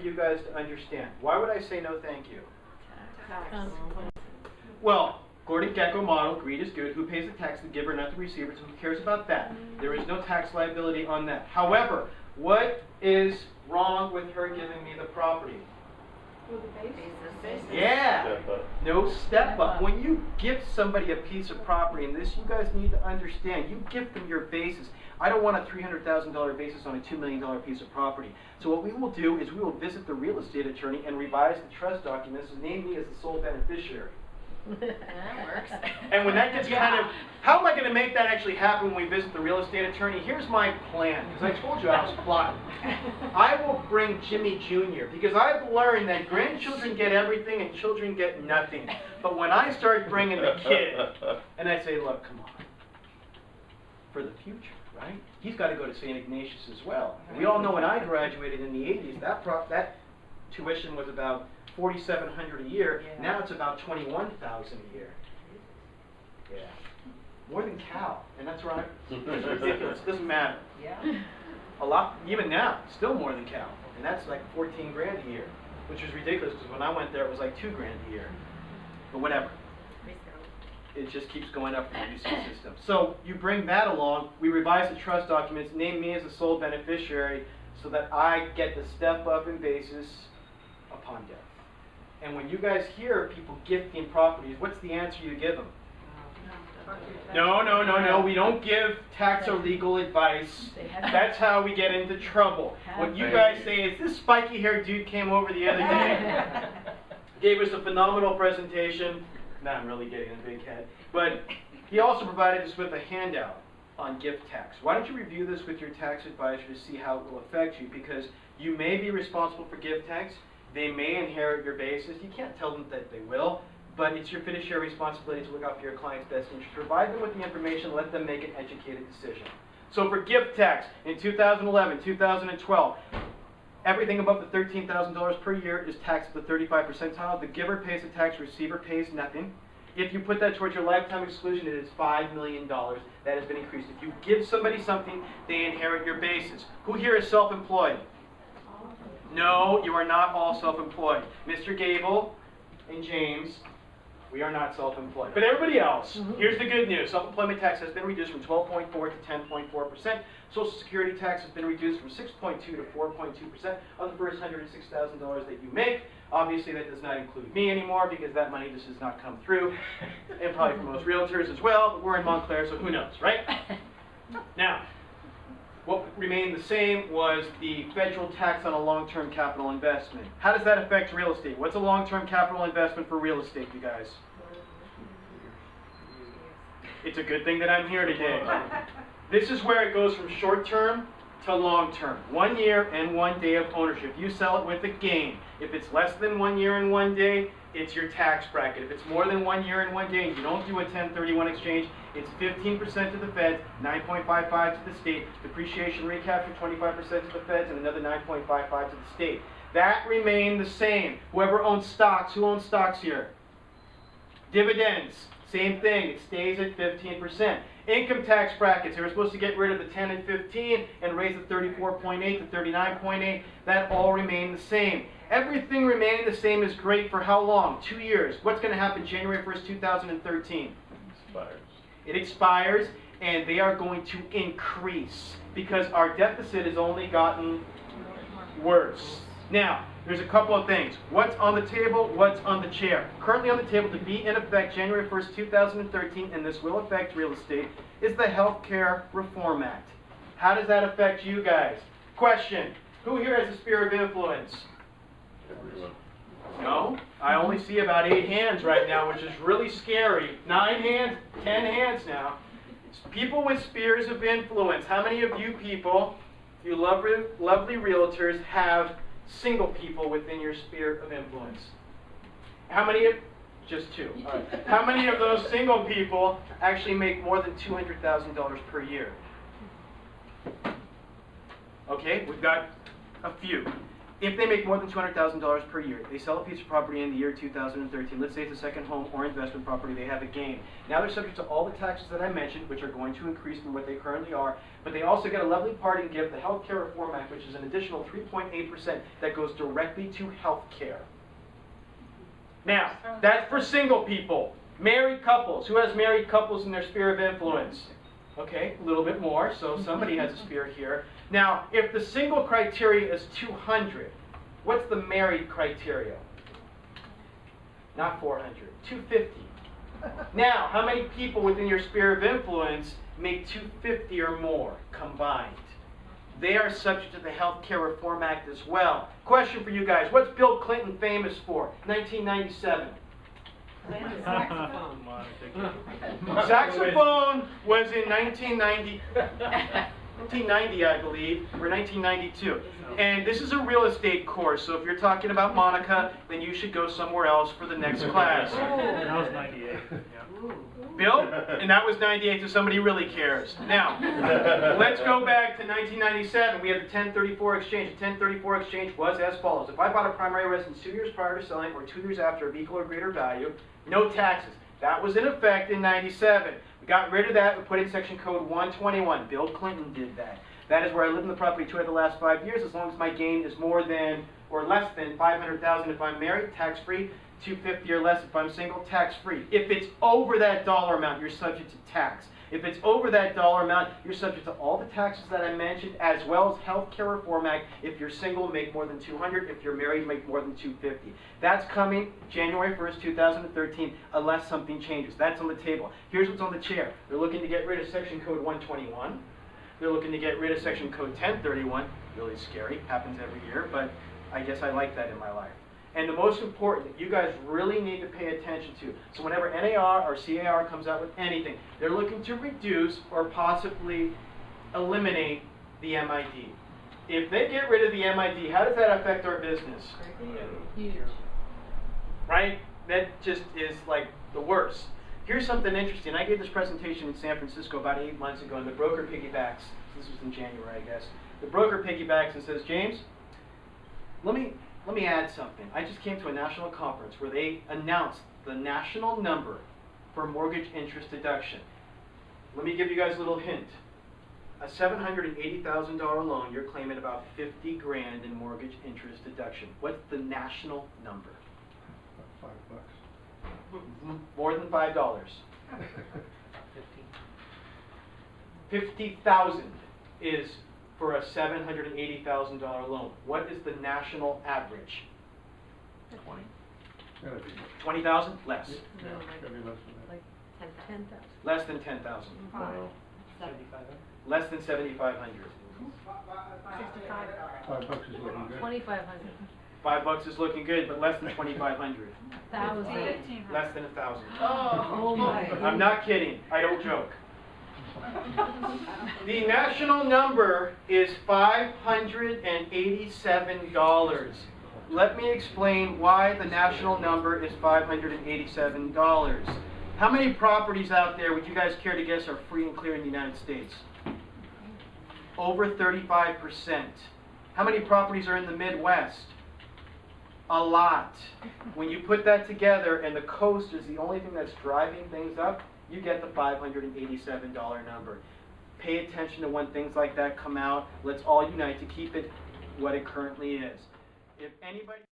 you guys to understand. Why would I say no thank you? Tax. Well, Gordon Gekko model, greed is good. Who pays the tax? The giver, not the receiver. So who cares about that? There is no tax liability on that. However, what is wrong with her giving me the property? Yeah, no step up. When you gift somebody a piece of property, and this you guys need to understand, you gift them your basis. I don't want a $300,000 basis on a $2 million piece of property. So what we will do is we will visit the real estate attorney and revise the trust documents and name me as the sole beneficiary. That works. And when that gets kind of, how am I going to make that actually happen when we visit the real estate attorney? Here's my plan, because I told you I was plotting. I will bring Jimmy Jr., because I've learned that grandchildren get everything and children get nothing. But when I start bringing the kid, and I say, look, come on, for the future, right? He's got to go to St. Ignatius as well. And we all know when I graduated in the 80s, that tuition was about $4,700 a year. Yeah. Now it's about $21,000 a year. Yeah, more than Cal, and that's right. It's ridiculous. It doesn't matter. Yeah. A lot, even now, still more than Cal, and that's like 14 grand a year, which is ridiculous because when I went there, it was like 2 grand a year. But whatever. It just keeps going up in the UC system. So you bring that along. We revise the trust documents, name me as the sole beneficiary, so that I get the step up in basis upon death. And when you guys hear people gifting properties, what's the answer you give them? No. We don't give tax or legal advice. That's how we get into trouble. What you guys say is, this spiky-haired dude came over the other day, gave us a phenomenal presentation. Now I'm really getting a big head. But he also provided us with a handout on gift tax. Why don't you review this with your tax advisor to see how it will affect you? Because you may be responsible for gift tax. They may inherit your basis. You can't tell them that they will, but it's your fiduciary responsibility to look out for your client's best interest. Provide them with the information, let them make an educated decision. So for gift tax, in 2011, 2012, everything above the $13,000 per year is taxed at the 35th percentile. The giver pays the tax, receiver pays nothing. If you put that towards your lifetime exclusion, it is $5 million. That has been increased. If you give somebody something, they inherit your basis. Who here is self-employed? No, you are not all self-employed. Mr. Gabel and James, we are not self-employed. But everybody else, here's the good news. Self-employment tax has been reduced from 12.4 to 10.4%. Social Security tax has been reduced from 6.2 to 4.2% on the first $106,000 that you make. Obviously, that does not include me anymore because that money just does not come through. And probably for most realtors as well, but we're in Montclair, so who knows, right? Now, what remained the same was the federal tax on a long-term capital investment. How does that affect real estate? What's a long-term capital investment for real estate, you guys? It's a good thing that I'm here today. This is where it goes from short-term to long-term. 1 year and 1 day of ownership. You sell it with a gain. If it's less than 1 year and 1 day, it's your tax bracket. If it's more than 1 year and 1 day, and you don't do a 1031 exchange, it's 15% to the feds, 9.55 to the state, depreciation recapture 25% to the feds, and another 9.55 to the state. That remained the same. Whoever owns stocks, who owns stocks here? Dividends, same thing, it stays at 15%. Income tax brackets, they were supposed to get rid of the 10 and 15 and raise the 34.8 to 39.8. That all remained the same. Everything remaining the same is great for how long? 2 years. What's going to happen January 1st, 2013? Expires. It expires, and they are going to increase because our deficit has only gotten worse. Now, there's a couple of things. What's on the table? What's on the chair? Currently on the table to be in effect January 1st, 2013, and this will affect real estate, is the Health Care Reform Act. How does that affect you guys? Question, who here has a sphere of influence? Everyone. No? I only see about 8 hands right now, which is really scary. 9 hands, 10 hands now. People with spheres of influence. How many of you people, you lovely realtors, have single people within your sphere of influence? How many of, just 2. All right. How many of those single people actually make more than $200,000 per year? Okay, we've got a few. If they make more than $200,000 per year, they sell a piece of property in the year 2013, let's say it's a second home or investment property, they have a gain. Now they're subject to all the taxes that I mentioned, which are going to increase from what they currently are, but they also get a lovely parting gift, the Health Care Reform Act, which is an additional 3.8% that goes directly to health care. Now, that's for single people. Married couples. Who has married couples in their sphere of influence? Okay, a little bit more, so somebody has a sphere here. Now, if the single criteria is 200, what's the married criteria? Not 400, 250. Now, how many people within your sphere of influence make 250 or more combined? They are subject to the Health Care Reform Act as well. Question for you guys, what's Bill Clinton famous for? 1997. Saxophone was in 1990, I believe, or 1992. And this is a real estate course, so if you're talking about Monica, then you should go somewhere else for the next class. That was 98. Bill? And that was 98, so somebody really cares. Now, let's go back to 1997. We had the 1034 exchange. The 1034 exchange was as follows. If I bought a primary residence 2 years prior to selling or 2 years after of equal or greater value, no taxes. That was in effect in 97. We got rid of that. We put in section code 121. Bill Clinton did that. That is where I lived in the property 2 out of the last 5 years, as long as my gain is more than or less than $500,000 if I'm married, tax-free. 250 or less if I'm single, tax-free. If it's over that dollar amount, you're subject to tax. If it's over that dollar amount, you're subject to all the taxes that I mentioned, as well as Health Care Reform Act. If you're single, make more than 200. If you're married, make more than 250. That's coming January 1st, 2013, unless something changes. That's on the table. Here's what's on the chair. They're looking to get rid of section code 121. They're looking to get rid of section code 1031. Really scary. Happens every year, but I guess I like that in my life. And the most important that you guys really need to pay attention to, so whenever NAR or CAR comes out with anything, they're looking to reduce or possibly eliminate the MID. If they get rid of the MID, how does that affect our business? Huge. Right? That just is like the worst. Here's something interesting. I gave this presentation in San Francisco about 8 months ago, and the broker piggybacks. This was in January, I guess. The broker piggybacks and says, James, let me add something. I just came to a national conference where they announced the national number for mortgage interest deduction. Let me give you guys a little hint. A $780,000 loan, you're claiming about 50 grand in mortgage interest deduction. What's the national number? $5. More than $5. 50,000 is for a $780,000 loan. What is the national average? 20. 20,000? Less. Yeah, gotta be less than that. Like 10,000. Less than 10,000. Wow. Less than 7,500. 65. $5 is looking good. 2,500. $5 is looking good, but less than 2,500. 1,000. Less than 1,000. Oh my. I'm not kidding. I don't joke. The national number is $587. Let me explain why the national number is $587. How many properties out there would you guys care to guess are free and clear in the United States? Over 35%. How many properties are in the Midwest? A lot. When you put that together and the coast is the only thing that's driving things up, you get the $587 number. Pay attention to when things like that come out. Let's all unite to keep it what it currently is. If anybody